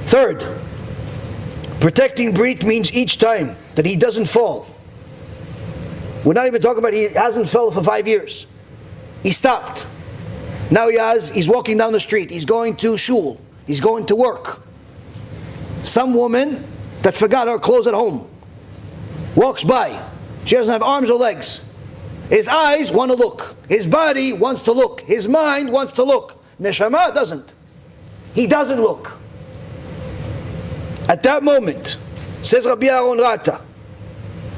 Third, protecting Brit means each time that he doesn't fall. We're not even talking about he hasn't fell for 5 years. He stopped. Now he's walking down the street. He's going to shul. He's going to work. Some woman that forgot her clothes at home walks by. She doesn't have arms or legs. His eyes want to look. His body wants to look. His mind wants to look. Neshama doesn't. He doesn't look. At that moment, says Rabbi Yaron Reuven,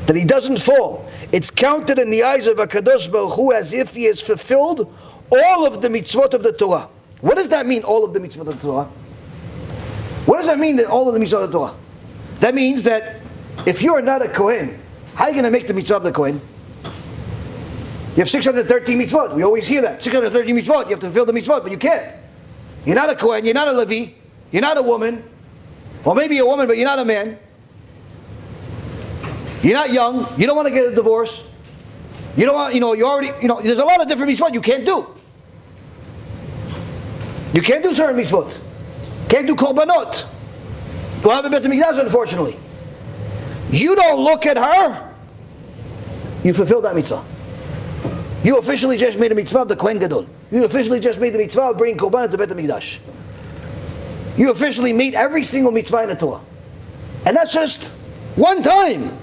that he doesn't fall. It's counted in the eyes of HaKadosh Baruch Hu as if he has fulfilled all of the mitzvot of the Torah. What does that mean, all of the mitzvot of the Torah? What does that mean, that all of the mitzvot of the Torah? That means that if you are not a Kohen, how are you going to make the mitzvah of the Kohen? You have 613 mitzvot. We always hear that. 613 mitzvot. You have to fulfill the mitzvot, but you can't. You're not a Kohen. You're not a Levi. You're not a woman. Or maybe a woman, but you're not a man. You're not young. You don't want to get a divorce. You don't want, you already, there's a lot of different mitzvot you can't do. You can't do certain mitzvot. Can't do korbanot. You'll have a Bet HaMikdash, unfortunately. You don't look at her, you fulfill that mitzvah. You officially just made a mitzvah of the Kohen Gadol. You officially just made the mitzvah of bringing korban to Bet HaMikdash. You officially made every single mitzvah in the Torah. And that's just one time.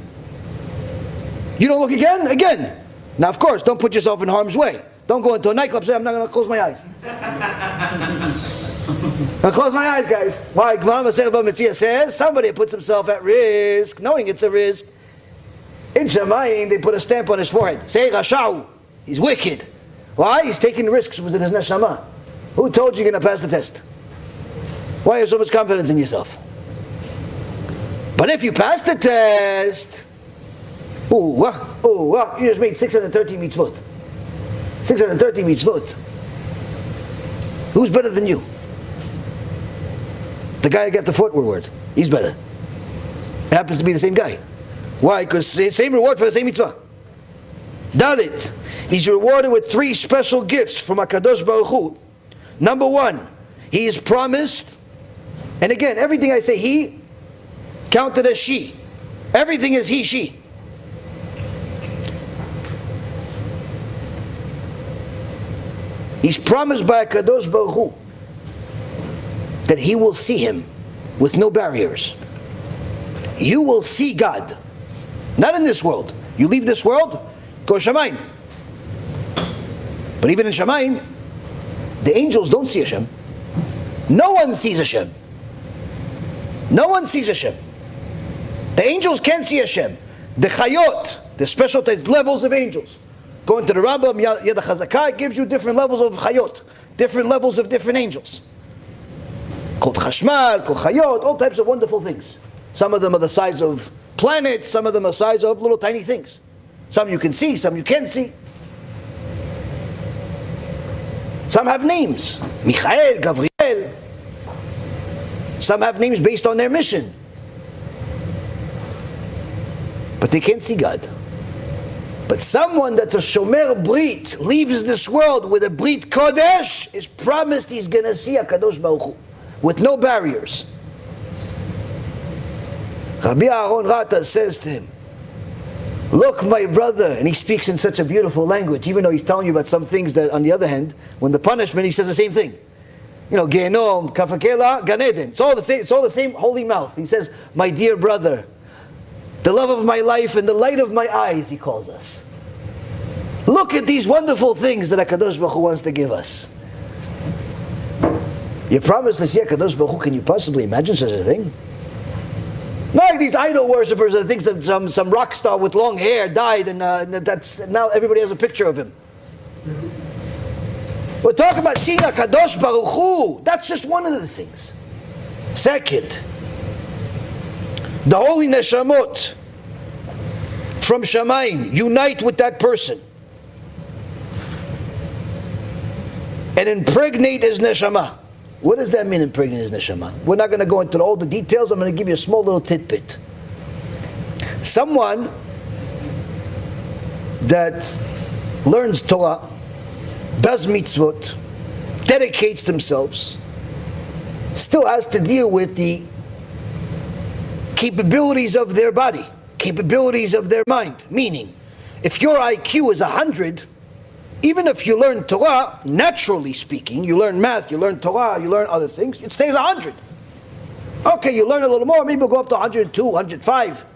You don't look again? Again. Now of course, don't put yourself in harm's way. Don't go into a nightclub and say, I'm not going to close my eyes. I'll close my eyes, guys. Why? Gemara Masechet Bava Metzia says, somebody puts himself at risk, knowing it's a risk. In Shemayim, they put a stamp on his forehead. Say, Rashau. He's wicked. Why? He's taking risks with his neshama. Who told you you're going to pass the test? Why do you have so much confidence in yourself? But if you pass the test, you just made 613 mitzvot. 613 mitzvot. Who's better than you? The guy who got the foot reward. He's better. It happens to be the same guy. Why? Because same reward for the same mitzvah. Dalit. He's rewarded with 3 special gifts from HaKadosh Baruch Hu. Number 1, he is promised, and again, everything I say he, counted as she. Everything is he, she. He's promised by HaKadosh Baruch Hu that he will see him with no barriers. You will see God. Not in this world. You leave this world, go Shamayim. But even in Shamayim, the angels don't see Hashem. No one sees Hashem. No one sees Hashem. The angels can't see Hashem. The Chayot, the special levels of angels. Going to the Rambam, Yad HaChazakah, gives you different levels of Chayot. Different levels of different angels. Called Chashmal, called Chayot, all types of wonderful things. Some of them are the size of planets, some of them are the size of little tiny things. Some you can see, some you can't see. Some have names. Michael, Gabriel. Some have names based on their mission. But they can't see God. But someone that's a Shomer Brit, leaves this world with a Brit Kodesh, is promised he's going to see HaKadosh Baruch Hu, with no barriers. Rabbi Yaron Reuven says to him, look, my brother, and he speaks in such a beautiful language, even though he's telling you about some things that, on the other hand, when the punishment, he says the same thing. Gehinom, Kafakela, Gan Eden. It's all the same holy mouth. He says, my dear brother, the love of my life and the light of my eyes, he calls us. Look at these wonderful things that HaKadosh Baruch Hu wants to give us. You promised to see HaKadosh Baruch Hu, can you possibly imagine such a thing? Not like these idol worshippers that think that some rock star with long hair died and that's now everybody has a picture of him. We're talking about seeing HaKadosh Baruch Hu. That's just one of the things. Second, the holy neshamot from Shamayim unite with that person and impregnate his neshama. What does that mean, impregnate his neshama? We're not going to go into all the details. I'm going to give you a small little tidbit. Someone that learns Torah, does mitzvot, dedicates themselves, still has to deal with the capabilities of their body, capabilities of their mind. Meaning, if your IQ is 100, even if you learn Torah, naturally speaking, you learn math, you learn Torah, you learn other things, it stays 100. Okay, you learn a little more, maybe we'll go up to 102, 105.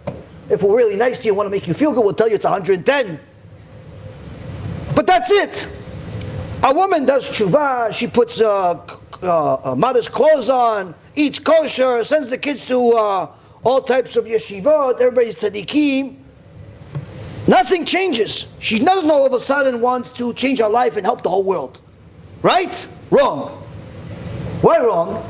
If we're really nice to you, want to make you feel good, we'll tell you it's 110. But that's it. A woman does tshuva, she puts modest clothes on, eats kosher, sends the kids to all types of yeshivot, everybody's tzaddikim. Nothing changes. She doesn't all of a sudden want to change her life and help the whole world. Right? Wrong. Why wrong?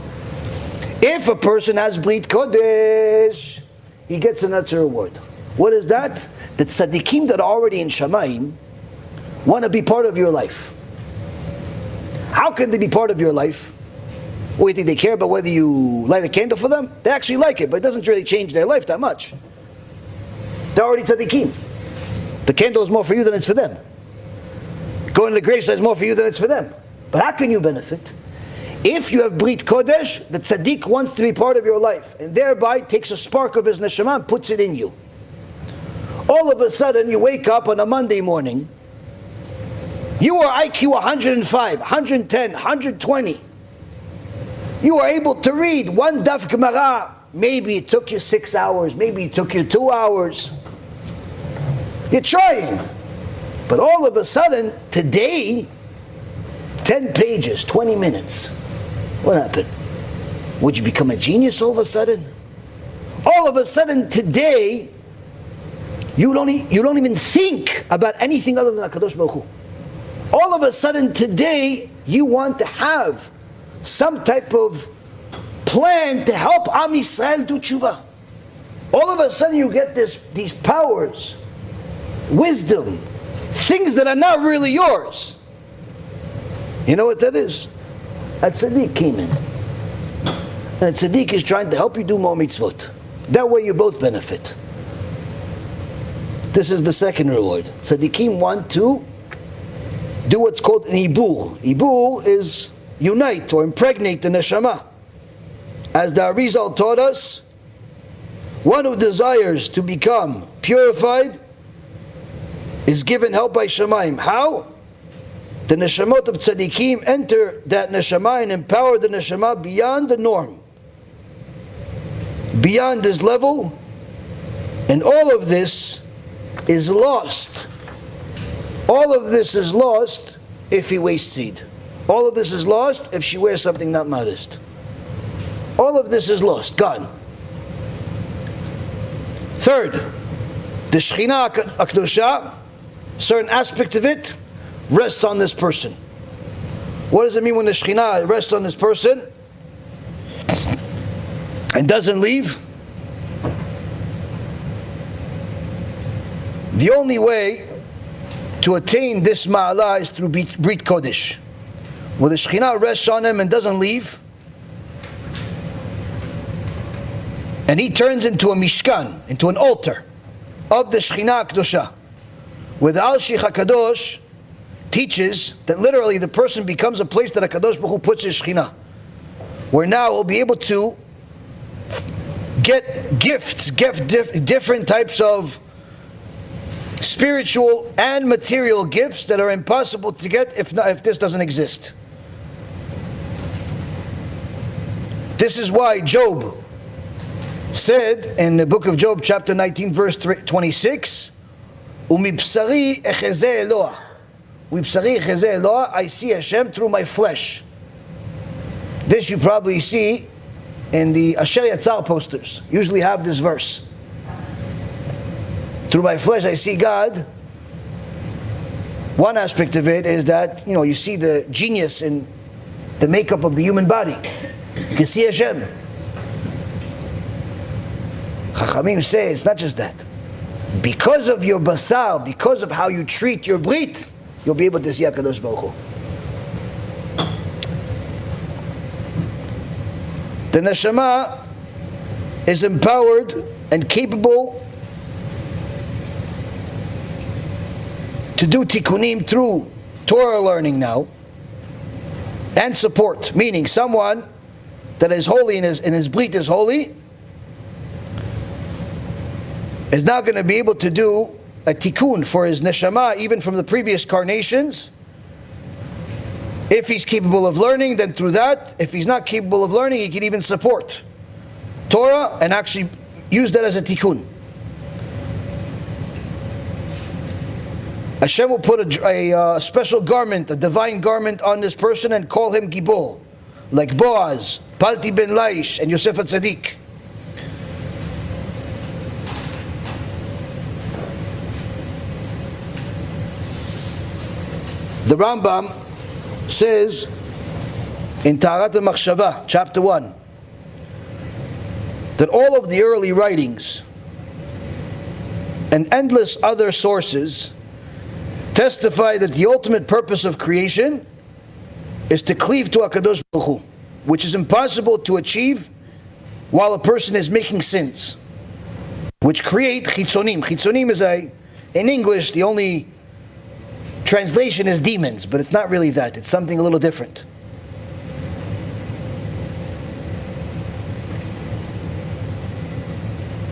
If a person has Brit Kodesh, he gets another reward. What is that? The tzaddikim that are already in Shamayim want to be part of your life. How can they be part of your life? What do you think they care about whether you light a candle for them? They actually like it, but it doesn't really change their life that much. They're already tzaddikim. The candle is more for you than it's for them. Going to the graveside is more for you than it's for them. But how can you benefit? If you have Brit Kodesh, the tzaddik wants to be part of your life, and thereby takes a spark of his neshama and puts it in you. All of a sudden, you wake up on a Monday morning, you are IQ 105, 110, 120. You are able to read one daf Gemara. Maybe it took you 6 hours, maybe it took you 2 hours. You're trying. But all of a sudden, today, 10 pages, 20 minutes. What happened? Would you become a genius all of a sudden? All of a sudden today, you don't even think about anything other than HaKadosh Baruch Hu. All of a sudden today, you want to have some type of plan to help Am Yisrael do tshuva. All of a sudden you get these powers, wisdom, things that are not really yours. You know what that is? A tzaddik came in. And a tzaddik is trying to help you do more mitzvot. That way you both benefit. This is the second reward. Tzaddikim want to do what's called an ibur. Ibur is unite or impregnate the neshama. As the Arizal taught us, one who desires to become purified is given help by Shamayim. How? The neshamot of tzaddikim enter that neshama and empower the neshama beyond the norm, beyond this level, and all of this is lost. All of this is lost if he wastes seed. All of this is lost if she wears something not modest. All of this is lost, gone. Third, the Shekhinah HaKadosha, certain aspect of it, rests on this person. What does it mean when the Shekhinah rests on this person and doesn't leave? The only way to attain this ma'ala is through Brit Kodesh. Where the Shekhinah rests on him and doesn't leave, and he turns into a mishkan, into an altar of the Shekhinah HaKadosha, where the Al-Shich HaKadosh teaches that literally the person becomes a place that HaKadosh Baruch Hu puts his Shekhinah, where now he'll be able to get gifts, different types of spiritual and material gifts that are impossible to get if this doesn't exist. This is why Job said in the book of Job, chapter 19, verse 26, "Umibsari echezeh Eloah." Umibsari echezeh Eloah, I see Hashem through my flesh. This you probably see in the Asher Yatzar posters. Usually have this verse. Through my flesh I see God. One aspect of it is that, you see the genius in the makeup of the human body. You can see Hashem. Chachamim say it's not just that. Because of your basar, because of how you treat your brit, you'll be able to see HaKadosh Baruch Hu. The neshama is empowered and capable to do tikkunim through Torah learning now and support, meaning someone that is holy and his brit is holy, is now going to be able to do a tikkun for his neshama, even from the previous carnations. If he's capable of learning, then through that. If he's not capable of learning, he can even support Torah and actually use that as a tikkun. Hashem will put a special garment, a divine garment on this person and call him Gibor, like Boaz, Palti ben Laish, and Yosef HaTzadik. The Rambam says in Taharat al-Machshava, chapter 1, that all of the early writings and endless other sources testify that the ultimate purpose of creation is to cleave to HaKadosh Baruch Hu, which is impossible to achieve while a person is making sins, which create chitzonim. Chitzonim is in English, the only translation is demons, but it's not really that. It's something a little different.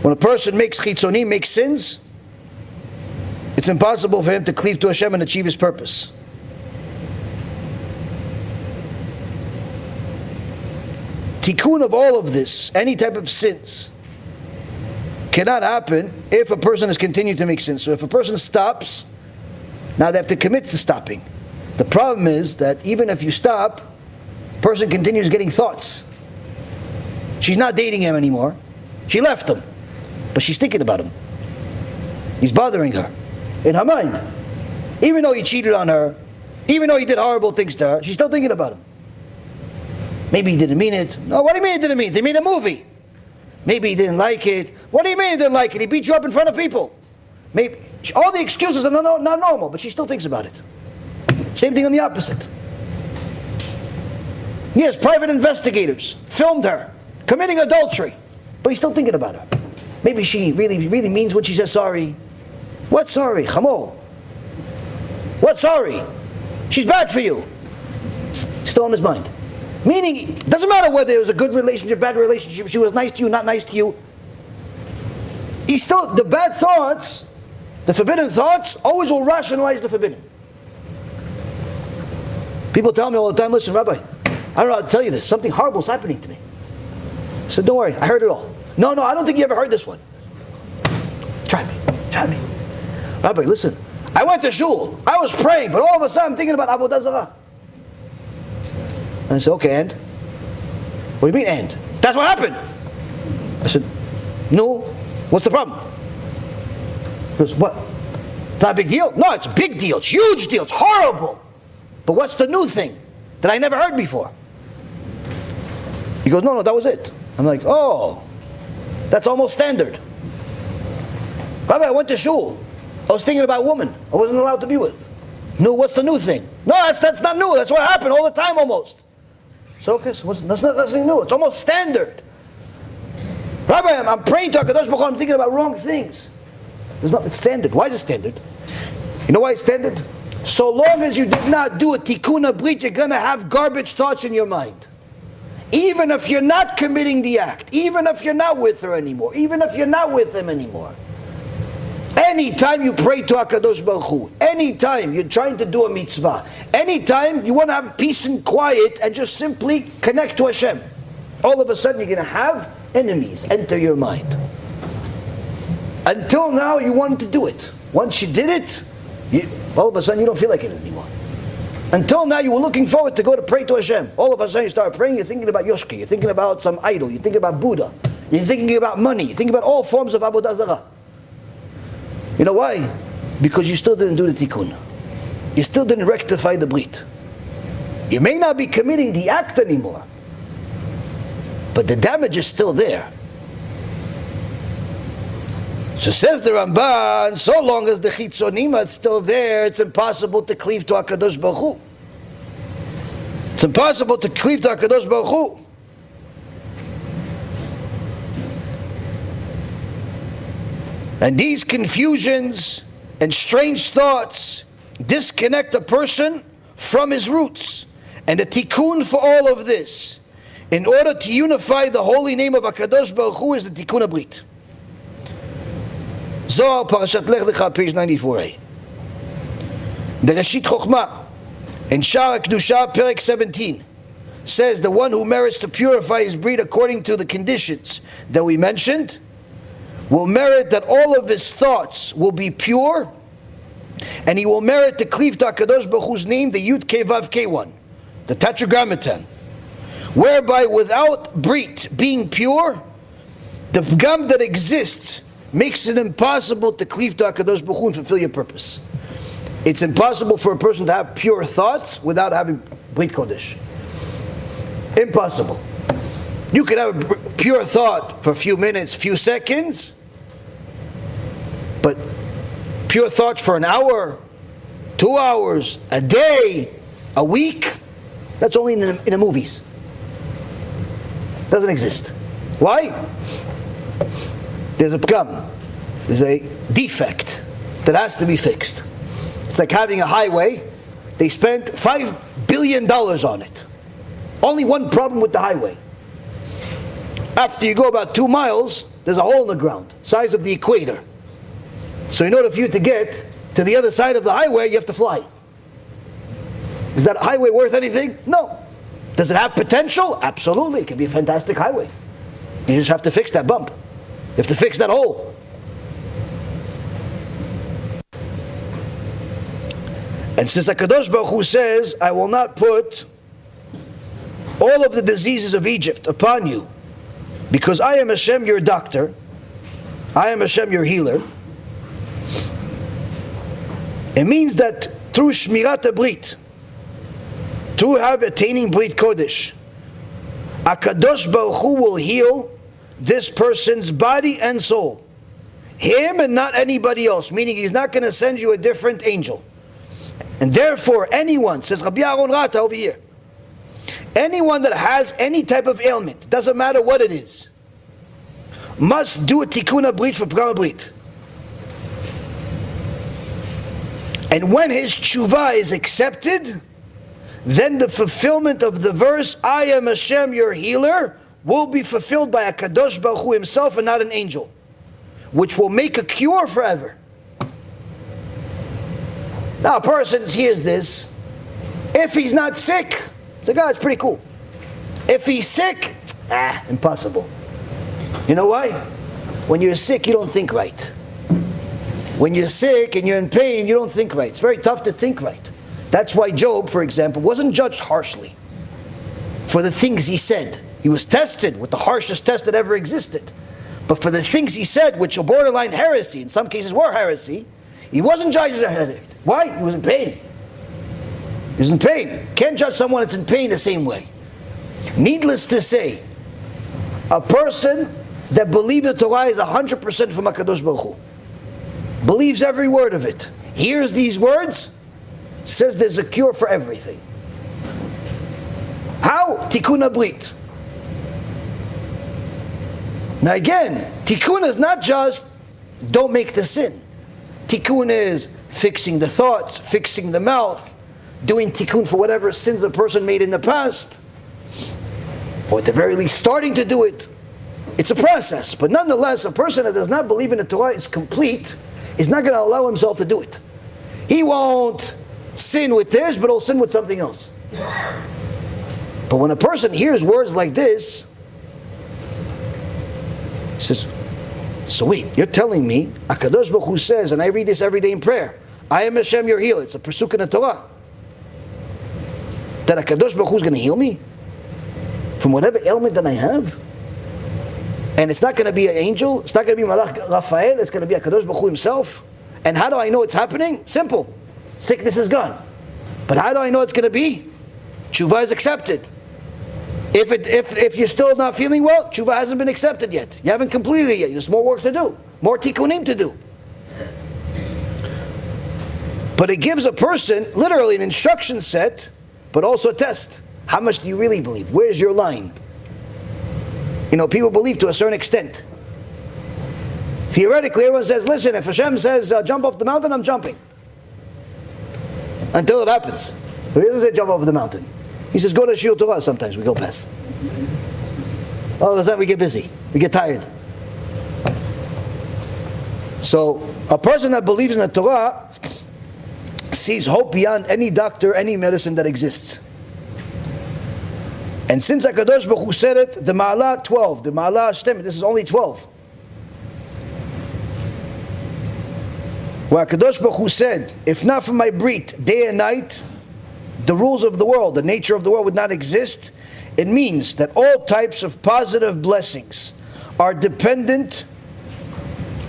When a person makes chitzonim, makes sins, it's impossible for him to cleave to Hashem and achieve his purpose. Tikkun of all of this, any type of sins, cannot happen if a person has continued to make sins. So if a person stops, now they have to commit to stopping. The problem is that even if you stop, a person continues getting thoughts. She's not dating him anymore. She left him, but she's thinking about him. He's bothering her in her mind. Even though he cheated on her, even though he did horrible things to her, she's still thinking about him. Maybe he didn't mean it. No, what do you mean he didn't mean it? They made a movie. Maybe he didn't like it. What do you mean he didn't like it? He beat you up in front of people. Maybe all the excuses are not normal, but she still thinks about it. Same thing on the opposite. Yes, private investigators filmed her committing adultery, but he's still thinking about her. Maybe she really means when she says sorry. What sorry? Chamo. What sorry? She's bad for you. Still on his mind. Meaning, it doesn't matter whether it was a good relationship, bad relationship, she was nice to you, not nice to you. He's still, the bad thoughts, the forbidden thoughts, always will rationalize the forbidden. People tell me all the time, listen, Rabbi, I don't know how to tell you this. Something horrible is happening to me. I said, don't worry, I heard it all. No, I don't think you ever heard this one. Try me. Rabbi, listen, I went to shul, I was praying, but all of a sudden I'm thinking about Avodah Zarah. And I said, okay, and? What do you mean, and? That's what happened. I said, no, what's the problem? He goes, what? It's not a big deal? No, it's a big deal, it's a huge deal, it's horrible. But what's the new thing that I never heard before? He goes, no, that was it. I'm like, oh, that's almost standard. Rabbi, I went to shul. I was thinking about a woman I wasn't allowed to be with. No, what's the new thing? No, that's not new. That's what happened all the time almost. So okay, so that's nothing new. It's almost standard. Rabbi, I'm praying to HaKadosh Baruch Hu, I'm thinking about wrong things. It's standard. Why is it standard? You know why it's standard? So long as you did not do a Tikkun Habrit, you're going to have garbage thoughts in your mind. Even if you're not committing the act, even if you're not with her anymore, even if you're not with him anymore. Anytime you pray to HaKadosh Baruch Hu, anytime you're trying to do a mitzvah, anytime you want to have peace and quiet and just simply connect to Hashem, all of a sudden you're going to have enemies enter your mind. Until now you wanted to do it. Once you did it, all of a sudden you don't feel like it anymore. Until now you were looking forward to go to pray to Hashem. All of a sudden you start praying, you're thinking about Yoshki, you're thinking about some idol, you're thinking about Buddha, you're thinking about money, you're thinking about all forms of Avodah Zarah. You know why? Because you still didn't do the tikkun. You still didn't rectify the brit. You may not be committing the act anymore, but the damage is still there. So says the Ramban, so long as the chitzonim is still there, it's impossible to cleave to HaKadosh Baruch Hu. It's impossible to cleave to HaKadosh Baruch Hu. And these confusions and strange thoughts disconnect a person from his roots. And the tikkun for all of this, in order to unify the holy name of HaKadosh Baruch Hu, is the Tikkun Habrit. Zohar, Parashat Lech Lecha, page 94a. The Reshit Chochmah, in Shar HaKdusha, Perek 17, says the one who merits to purify his breed according to the conditions that we mentioned will merit that all of his thoughts will be pure, and he will merit to cleave to HaKadosh Baruch Hu's name, the Yud Kei Vav Kei one, the Tetragrammaton, whereby without brit being pure, the pgam that exists makes it impossible to cleave to HaKadosh Baruch Hu and fulfill your purpose. It's impossible for a person to have pure thoughts without having Brit Kodesh. Impossible. You can have a pure thought for a few minutes, few seconds, but pure thoughts for an hour, 2 hours, a day, a week, that's only in the movies. Doesn't exist. Why? There's a pgam. There's a defect that has to be fixed. It's like having a highway. They spent $5 billion on it. Only one problem with the highway. After you go about 2 miles, there's a hole in the ground, size of the equator. So in order for you to get to the other side of the highway, you have to fly. Is that highway worth anything? No. Does it have potential? Absolutely. It can be a fantastic highway. You just have to fix that bump. You have to fix that hole. And since HaKadosh Baruch Hu says, I will not put all of the diseases of Egypt upon you, because I am Hashem your doctor, I am Hashem your healer, it means that through Shmirat HaBrit, through attaining Brit Kodesh, HaKadosh Baruch Hu will heal this person's body and soul. Him and not anybody else, meaning he's not going to send you a different angel. And therefore, anyone, says Rabbi Yaron Reuven over here, anyone that has any type of ailment, doesn't matter what it is, must do a Tikkun Habrit for Pgam Habrit. And when his tshuva is accepted, then the fulfillment of the verse, I am Hashem your healer, will be fulfilled by HaKadosh Baruch Hu himself and not an angel, which will make a cure forever. Now a person hears this, if he's not sick, it's like, oh, it's pretty cool. If he's sick, impossible. You know why? When you're sick, you don't think right. When you're sick and you're in pain, you don't think right. It's very tough to think right. That's why Job, for example, wasn't judged harshly for the things he said. He was tested with the harshest test that ever existed. But for the things he said, which are borderline heresy, in some cases were heresy, he wasn't judged ahead of it. Why? He was in pain. He was in pain. Can't judge someone that's in pain the same way. Needless to say, a person that believes the Torah is 100% from HaKadosh Baruch Hu, believes every word of it, hears these words, says there's a cure for everything. How? Tikkun Habrit. Now again, Tikkun is not just don't make the sin. Tikkun is fixing the thoughts, fixing the mouth, doing tikkun for whatever sins a person made in the past, or at the very least starting to do it. It's a process, but nonetheless, a person that does not believe in the Torah is complete, is not going to allow himself to do it. He won't sin with this, but he'll sin with something else. But when a person hears words like this, he says, so wait, you're telling me, HaKadosh Baruch Hu says, and I read this every day in prayer, I am Hashem your healer. It's a pasuk in the Torah. That HaKadosh Baruch Hu is going to heal me from whatever ailment that I have. And it's not going to be an angel, it's not going to be Malach Raphael, it's going to be HaKadosh Baruch Hu himself. And how do I know it's happening? Simple. Sickness is gone. But how do I know it's going to be? Tshuva is accepted. If you're still not feeling well, tshuva hasn't been accepted yet. You haven't completed it yet. There's more work to do. More tikkunim to do. But it gives a person literally an instruction set, but also a test. How much do you really believe? Where's your line? You know, people believe to a certain extent. Theoretically, everyone says, listen, if Hashem says, jump off the mountain, I'm jumping. Until it happens. But he doesn't say jump off the mountain. He says, go to Shiur Torah. Sometimes we go past. All of a sudden we get busy. We get tired. So a person that believes in the Torah sees hope beyond any doctor, any medicine that exists. And since HaKadosh Baruch Hu said it, the Ma'ala 12, the Ma'ala Shtem, this is only 12. Where HaKadosh Baruch Hu said, if not for my Brit, day and night, the rules of the world, the nature of the world would not exist. It means that all types of positive blessings are dependent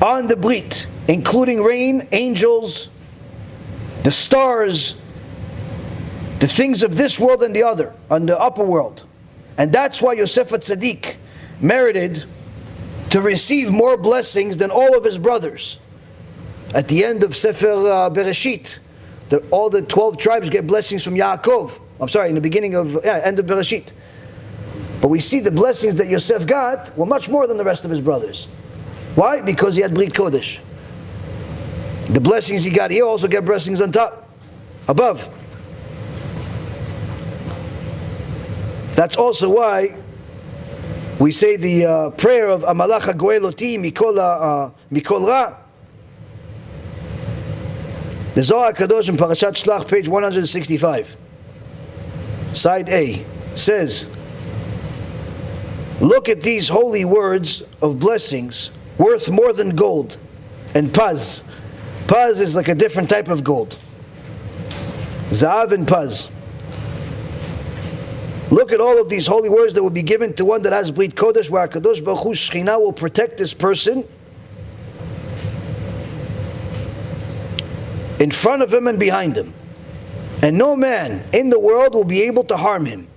on the Brit, including rain, angels, the stars, the things of this world and the other, on the upper world. And that's why Yosef HaTzadik merited to receive more blessings than all of his brothers. At the end of Sefer Bereshit, all the 12 tribes get blessings from Yaakov. I'm sorry, in the beginning of, end of Bereshit. But we see the blessings that Yosef got were much more than the rest of his brothers. Why? Because he had Brit Kodesh. The blessings he got here also get blessings on top, above. That's also why we say the prayer of Amalach HaGoel Oti Mikol Ra. The Zohar Kadosh in Parashat Shlach, page 165, side A, says, look at these holy words of blessings, worth more than gold and paz. Paz is like a different type of gold. Zahav and paz. Look at all of these holy words that will be given to one that has Brit Kodesh, where HaKadosh Baruch Hu Shekhinah will protect this person in front of him and behind him. And no man in the world will be able to harm him.